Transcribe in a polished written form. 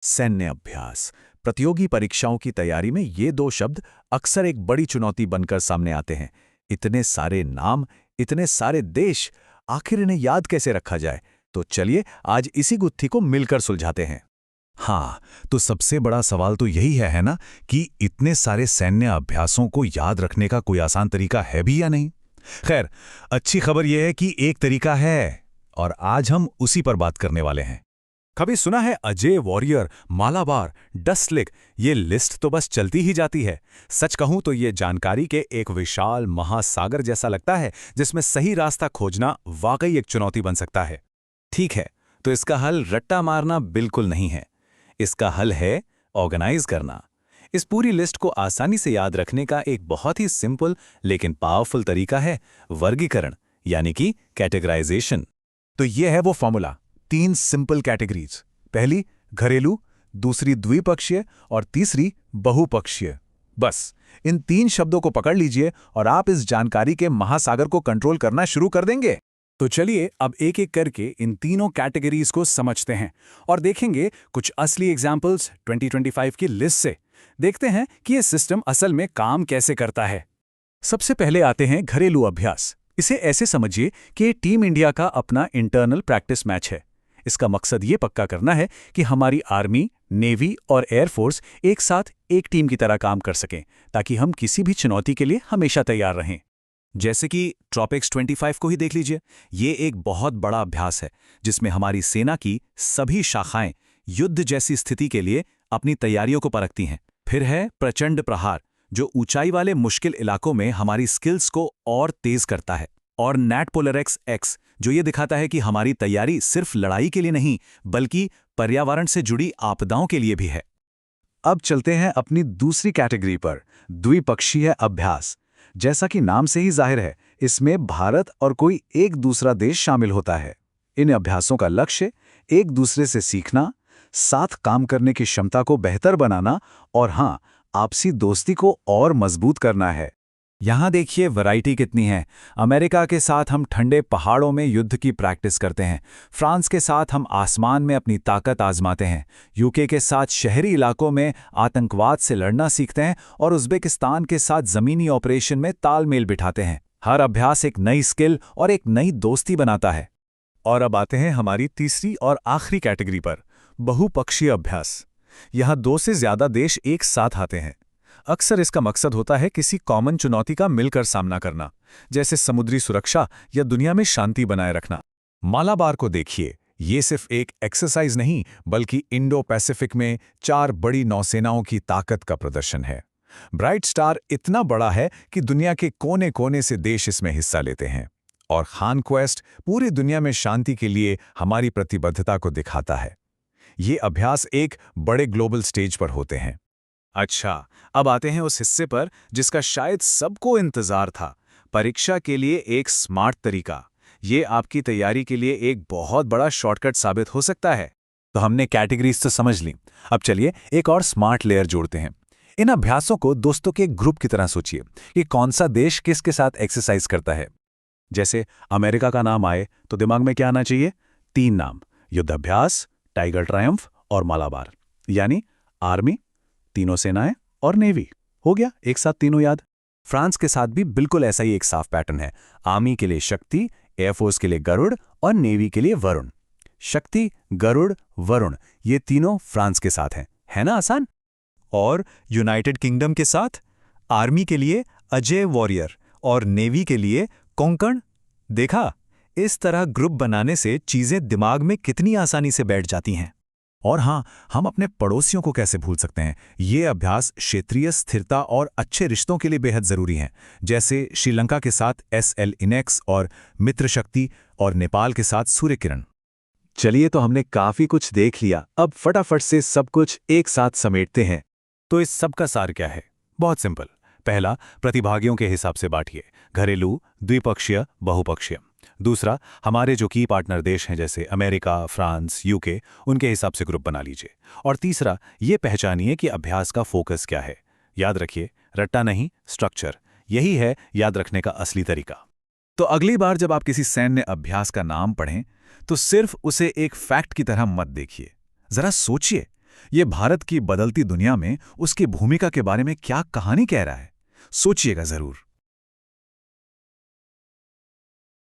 सैन्य अभ्यास। प्रतियोगी परीक्षाओं की तैयारी में ये दो शब्द अक्सर एक बड़ी चुनौती बनकर सामने आते हैं। इतने सारे नाम, इतने सारे देश, आखिर इन्हें याद कैसे रखा जाए? तो चलिए आज इसी गुत्थी को मिलकर सुलझाते हैं। हाँ, तो सबसे बड़ा सवाल तो यही है ना, कि इतने सारे सैन्य अभ्यासों को याद रखने का कोई आसान तरीका है भी या नहीं। खैर, अच्छी खबर यह है कि एक तरीका है, और आज हम उसी पर बात करने वाले हैं। कभी सुना है अजय वॉरियर, मालाबार, डस्टलिक? ये लिस्ट तो बस चलती ही जाती है। सच कहूं तो ये जानकारी के एक विशाल महासागर जैसा लगता है, जिसमें सही रास्ता खोजना वाकई एक चुनौती बन सकता है। ठीक है, तो इसका हल रट्टा मारना बिल्कुल नहीं है। इसका हल है ऑर्गेनाइज करना। इस पूरी लिस्ट को आसानी से याद रखने का एक बहुत ही सिंपल लेकिन पावरफुल तरीका है वर्गीकरण, यानी कि कैटेगराइजेशन। तो ये है वो फॉर्मूला। 3 simple categories. पहली घरेलू, दूसरी द्विपक्षीय और तीसरी बहुपक्षीय। बस इन 3 शब्दों को पकड़ लीजिए और आप इस जानकारी के महासागर को कंट्रोल करना शुरू कर देंगे। तो चलिए अब एक एक करके इन तीनों कैटेगरीज को समझते हैं और देखेंगे कुछ असली एग्जाम्पल्स 2025 की लिस्ट से। देखते हैं कि ये सिस्टम असल में काम कैसे करता है। सबसे पहले आते हैं घरेलू अभ्यास। इसे ऐसे समझिए कि ये टीम इंडिया का अपना इंटरनल प्रैक्टिस मैच है। इसका मकसद ये पक्का करना है कि हमारी आर्मी, नेवी और एयरफोर्स एक साथ एक टीम की तरह काम कर सकें, ताकि हम किसी भी चुनौती के लिए हमेशा तैयार रहें। जैसे कि ट्रॉपिक्स 25 को ही देख लीजिए। ये एक बहुत बड़ा अभ्यास है जिसमें हमारी सेना की सभी शाखाएं युद्ध जैसी स्थिति के लिए अपनी तैयारियों को परखती हैं। फिर है प्रचंड प्रहार, जो ऊंचाई वाले मुश्किल इलाकों में हमारी स्किल्स को और तेज करता है। और नेट पोलरएक्स एक्स, जो ये दिखाता है कि हमारी तैयारी सिर्फ लड़ाई के लिए नहीं, बल्कि पर्यावरण से जुड़ी आपदाओं के लिए भी है। अब चलते हैं अपनी दूसरी कैटेगरी पर, द्विपक्षीय अभ्यास। जैसा कि नाम से ही जाहिर है, इसमें भारत और कोई एक दूसरा देश शामिल होता है। इन अभ्यासों का लक्ष्य एक दूसरे से सीखना, साथ काम करने की क्षमता को बेहतर बनाना और हाँ, आपसी दोस्ती को और मजबूत करना है। यहाँ देखिए वैरायटी कितनी है। अमेरिका के साथ हम ठंडे पहाड़ों में युद्ध की प्रैक्टिस करते हैं। फ्रांस के साथ हम आसमान में अपनी ताकत आजमाते हैं। यूके के साथ शहरी इलाकों में आतंकवाद से लड़ना सीखते हैं और उज़्बेकिस्तान के साथ ज़मीनी ऑपरेशन में तालमेल बिठाते हैं। हर अभ्यास एक नई स्किल और एक नई दोस्ती बनाता है। और अब आते हैं हमारी तीसरी और आखिरी कैटेगरी पर, बहुपक्षीय अभ्यास। यहाँ 2 से ज़्यादा देश एक साथ आते हैं। अक्सर इसका मकसद होता है किसी कॉमन चुनौती का मिलकर सामना करना, जैसे समुद्री सुरक्षा या दुनिया में शांति बनाए रखना। मालाबार को देखिए, ये सिर्फ एक एक्सरसाइज नहीं, बल्कि इंडो पैसिफिक में 4 बड़ी नौसेनाओं की ताकत का प्रदर्शन है। ब्राइट स्टार इतना बड़ा है कि दुनिया के कोने कोने से देश इसमें हिस्सा लेते हैं। और खान क्वेस्ट पूरी दुनिया में शांति के लिए हमारी प्रतिबद्धता को दिखाता है। ये अभ्यास एक बड़े ग्लोबल स्टेज पर होते हैं। अच्छा, अब आते हैं उस हिस्से पर जिसका शायद सबको इंतजार था, परीक्षा के लिए एक स्मार्ट तरीका। ये आपकी तैयारी के लिए एक बहुत बड़ा शॉर्टकट साबित हो सकता है। तो हमने कैटेगरीज तो समझ ली, अब चलिए एक और स्मार्ट लेयर जोड़ते हैं। इन अभ्यासों को दोस्तों के ग्रुप की तरह सोचिए कि कौन सा देश किसके साथ एक्सरसाइज करता है। जैसे अमेरिका का नाम आए तो दिमाग में क्या आना चाहिए? 3 नाम, युद्धाभ्यास, टाइगर ट्रायम्फ और मालाबार। यानी आर्मी, तीनों सेनाएं और नेवी। हो गया एक साथ तीनों याद। फ्रांस के साथ भी बिल्कुल ऐसा ही एक साफ पैटर्न है। आर्मी के लिए शक्ति, एयरफोर्स के लिए गरुड़ और नेवी के लिए वरुण। शक्ति, गरुड़, वरुण, ये तीनों फ्रांस के साथ हैं। है ना आसान? और यूनाइटेड किंगडम के साथ आर्मी के लिए अजय वॉरियर और नेवी के लिए कोंकण। देखा, इस तरह ग्रुप बनाने से चीजें दिमाग में कितनी आसानी से बैठ जाती हैं। और हाँ, हम अपने पड़ोसियों को कैसे भूल सकते हैं। ये अभ्यास क्षेत्रीय स्थिरता और अच्छे रिश्तों के लिए बेहद जरूरी हैं, जैसे श्रीलंका के साथ SL इनेक्स और मित्र शक्ति और नेपाल के साथ सूर्य किरण। चलिए, तो हमने काफी कुछ देख लिया। अब फटाफट से सब कुछ एक साथ समेटते हैं। तो इस सब का सार क्या है? बहुत सिंपल। पहला, प्रतिभागियों के हिसाब से बांटिए, घरेलू, द्विपक्षीय, बहुपक्षीय। दूसरा, हमारे जो की पार्टनर देश हैं जैसे अमेरिका, फ्रांस, यूके, उनके हिसाब से ग्रुप बना लीजिए। और तीसरा, ये पहचानिए कि अभ्यास का फोकस क्या है। याद रखिए, रट्टा नहीं, स्ट्रक्चर। यही है याद रखने का असली तरीका। तो अगली बार जब आप किसी सैन्य अभ्यास का नाम पढ़ें, तो सिर्फ उसे एक फैक्ट की तरह मत देखिए। जरा सोचिए, ये भारत की बदलती दुनिया में उसकी भूमिका के बारे में क्या कहानी कह रहा है? सोचिएगा जरूर।